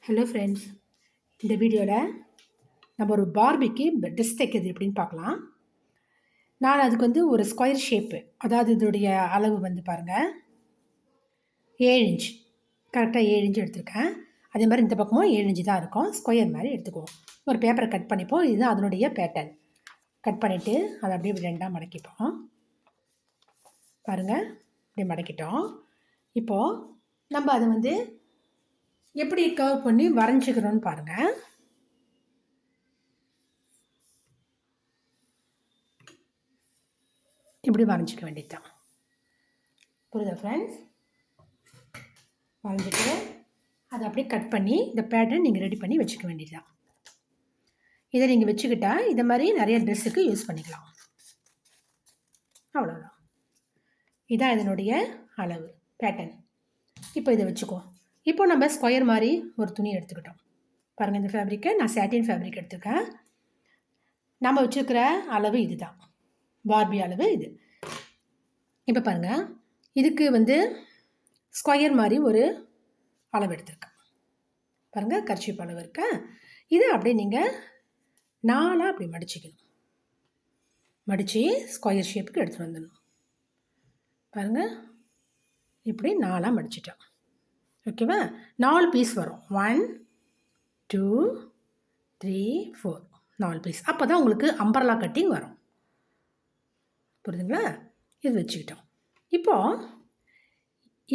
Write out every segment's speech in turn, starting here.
Hello friends, இந்த வீடியோவில் நம்ம ஒரு பார்பிக்கு ட்ரெஸ் தைக்கிறது எப்படின்னு பார்க்கலாம். நான் அதுக்கு ஒரு ஸ்கொயர் ஷேப்பு, அதாவது இதோடைய அளவு பாருங்கள் 7 இன்ச், கரெக்டாக 7 இன்ச் எடுத்திருக்கேன். அதே மாதிரி இந்த பக்கமும் 7 இன்ச்சு தான் இருக்கும். ஸ்கொயர் மாதிரி எடுத்துக்குவோம். ஒரு பேப்பரை கட் பண்ணிப்போம். இதுதான் அதனுடைய பேட்டர்ன். கட் பண்ணிவிட்டு அதை அப்படியே ரெண்டாக மடக்கிப்போம். பாருங்கள், இப்படி மடக்கிட்டோம். இப்போது நம்ம அதை எப்படி கர்வ் பண்ணி வரைஞ்சிக்கிறோன்னு பாருங்கள். இப்படி வரைஞ்சிக்க வேண்டியதுதான். புரியுதா ஃப்ரெண்ட்ஸ்? வரைஞ்சிட்டு அதை அப்படியே கட் பண்ணி இந்த பேட்டர்ன் நீங்கள் ரெடி பண்ணி வச்சுக்க வேண்டியதுதான். இதை நீங்கள் வச்சுக்கிட்டா இதை மாதிரி நிறைய ட்ரெஸ்ஸுக்கு யூஸ் பண்ணிக்கலாம். அவ்வளோதான். இதான் இதனுடைய அளவு பேட்டர்ன். இப்போ இதை வச்சுக்குவோம். இப்போ நம்ம ஸ்கொயர் மாதிரி ஒரு துணி எடுத்துக்கிட்டோம். பாருங்கள், இந்த ஃபேப்ரிக்கை நான் சாட்டின் ஃபேப்ரிக் எடுத்துருக்கேன். நம்ம வச்சுருக்கிற அளவு இது தான், பார்பி அளவு இது. இப்போ பாருங்கள், இதுக்கு ஸ்கொயர் மாதிரி ஒரு அளவு எடுத்துருக்கேன். பாருங்கள், கர்ச்சீப் அளவு இருக்கா. இதை அப்படியே நீங்கள் 4 அப்படி மடிச்சிக்கணும். மடித்து ஸ்கொயர் ஷேப்புக்கு எடுத்துகிட்டு வந்துடணும். பாருங்கள், இப்படி 4 மடிச்சிட்டோம். ஓகேவா? 4 பீஸ் வரும். 1 2 3 4 4 பீஸ். அப்போ தான் உங்களுக்கு அம்பர்லா கட்டிங் வரும். புரியுதுங்களா? இது வச்சுக்கிட்டோம். இப்போது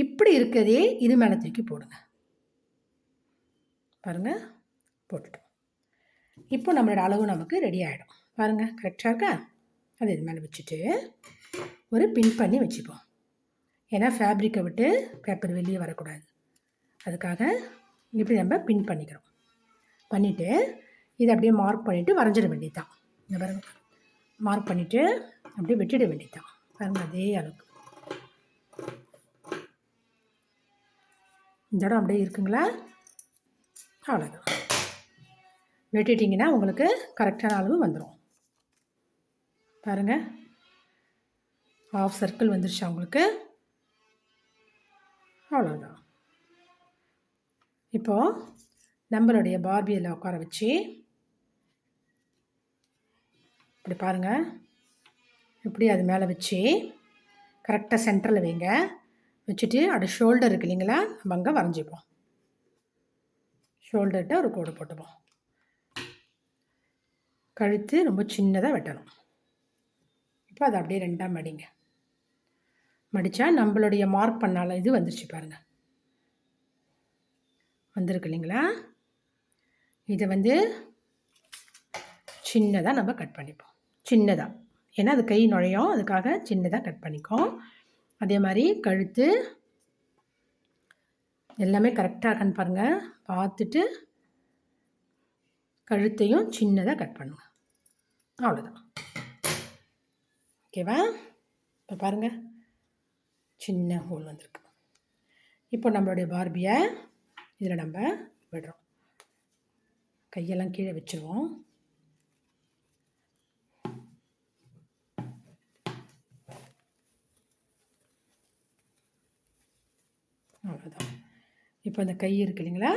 இப்படி இருக்கிறதே இது மேலே தூக்கி போடுங்க. பாருங்கள், போட்டுட்டோம். இப்போ நம்மளோட அளவு நமக்கு ரெடி ஆகிடும். பாருங்கள், கரெக்டாக இருக்கா? அது இது மேலே வச்சுட்டு ஒரு பின் பண்ணி வச்சுப்போம். ஏன்னா ஃபேப்ரிக்கை விட்டு பேப்பர் வெளியே வரக்கூடாது. அதுக்காக இப்படி நம்ம பின் பண்ணிக்கிறோம். பண்ணிவிட்டு இதை அப்படியே மார்க் பண்ணிவிட்டு வரைஞ்சிட வேண்டியது தான். இந்த பாருங்கள், மார்க் பண்ணிவிட்டு அப்படியே வெட்டிட வேண்டியது தான். பாருங்கள், அதே அளவுக்கு இந்த இடம் அப்படியே இருக்குங்களா? அவ்வளோதான். வெட்டிட்டிங்கன்னா உங்களுக்கு கரெக்டான அளவு வந்துடும். பாருங்கள், ஹாஃப் சர்க்கிள் வந்துருச்சா உங்களுக்கு? அவ்வளோதான். இப்போது நம்மளுடைய பார்பியில் உட்கார வச்சு இப்படி பாருங்கள், இப்படி அது மேலே வச்சு கரெக்டாக சென்டரில் வைங்க. வச்சுட்டு அது ஷோல்டர் இருக்கு இல்லைங்களா, நம்ம அங்கே வரைஞ்சிப்போம். ஷோல்டர்கிட்ட ஒரு கோடு போட்டுப்போம். கழுத்து ரொம்ப சின்னதாக வெட்டணும். இப்போ அதை அப்படியே ரெண்டாக மடிங்க. மடித்தா நம்மளுடைய மார்க் பண்ணால இது வந்துருச்சு பாருங்கள், வந்திருக்கு இல்லைங்களா? இதை சின்னதாக நம்ம கட் பண்ணிப்போம். சின்னதாக, ஏன்னா அது கை நுழையும், அதுக்காக சின்னதாக கட் பண்ணிக்கோம். அதே மாதிரி கழுத்து எல்லாமே கரெக்டாக இருக்கான்னு பாருங்கள். பார்த்துட்டு கழுத்தையும் சின்னதாக கட் பண்ணுங்க. அவ்வளோதான். ஓகேவா? இப்போ பாருங்கள், சின்ன ஹோல் வந்திருக்கு. இப்போ நம்மளுடைய பார்பியை இதில் நம்ம விடுறோம். கையெல்லாம் கீழே வச்சுருவோம். அவ்வளோதான். இப்போ அந்த கை இருக்கு இல்லைங்களா,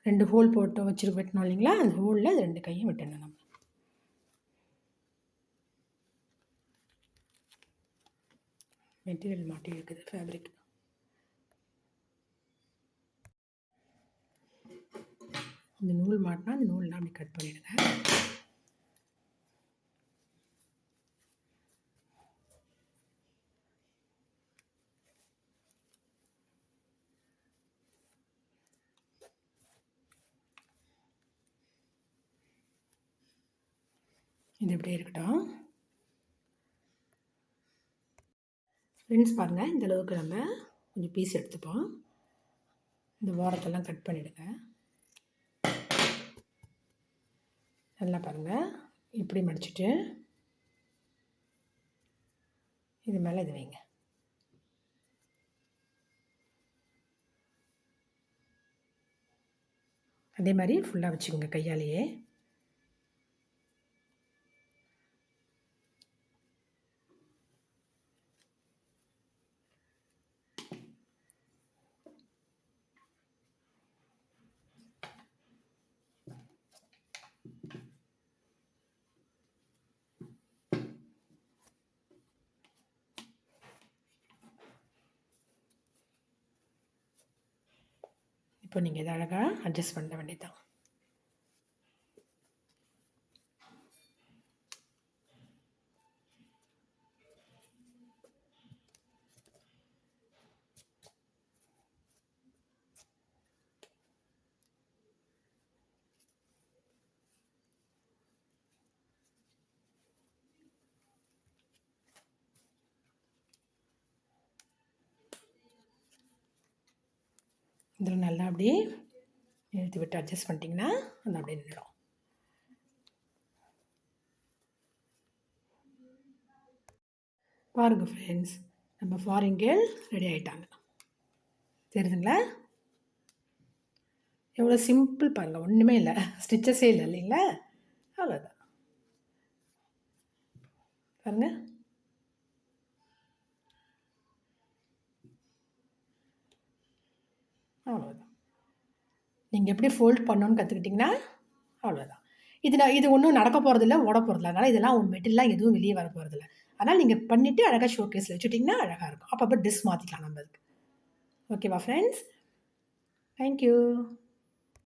2 ஹோல் போட்டு வெட்டணும் இல்லைங்களா, அந்த ஹோலில் 2 கையும் வெட்டணும். நம்ம மெட்டீரியல் மாட்டி இருக்குது, ஃபேப்ரிக். இந்த நூல் மாட்டினா அந்த நூல்லாம் அப்படி கட் பண்ணிவிடுங்க. இது இப்படியே இருக்கட்டும். ஃப்ரெண்ட்ஸ் பாருங்கள், இந்த அளவுக்கு நம்ம கொஞ்சம் பீஸ் எடுத்துப்போம். இந்த ஓரத்தெல்லாம் கட் பண்ணிவிடுங்க. நல்லா பாருங்கள், இப்படி மடிச்சுட்டு இது மேலே இது வைங்க. அதே மாதிரி ஃபுல்லாக வச்சுக்கோங்க கையாலேயே. இப்போ நீங்கள் இதை அழகாக அட்ஜஸ்ட் பண்ண வேண்டியதுதான். இதில் நல்லா அப்படியே இழுத்து விட்டு அட்ஜஸ்ட் பண்ணிட்டீங்கன்னா அது அப்படியே நின்றுடும். பாருங்கள் ஃப்ரெண்ட்ஸ், நம்ம ஃபாரின் கேர்ள் ரெடி ஆகிட்டாங்க. தெரியுதுங்களா? எவ்வளோ சிம்பிள் பாருங்கள், ஒன்றுமே இல்லை, ஸ்டிச்சஸே இல்லை இல்லைங்களா? அவ்வளோதான் பாருங்கள். அவ்வளோதான். நீங்கள் எப்படி ஃபோல்ட் பண்ணணும்னு கற்றுக்கிட்டிங்கன்னா அவ்வளோதான். இது ஒன்றும் நடக்க போகிறதில்ல, ஓட போகிறதில்ல. அதனால் இதெல்லாம் மெட்டீரியல்லாம் எதுவும் வெளியே வர போகிறதில்ல. அதனால் நீங்கள் பண்ணிவிட்டு அழகாக ஷோகேஸில் வச்சுட்டிங்கன்னா அழகாக இருக்கும். அப்பப்போ ட்ரெஸ் மாற்றிக்கலாம் நம்ம அதுக்கு. ஓகேவா ஃப்ரெண்ட்ஸ்? தேங்க்யூ.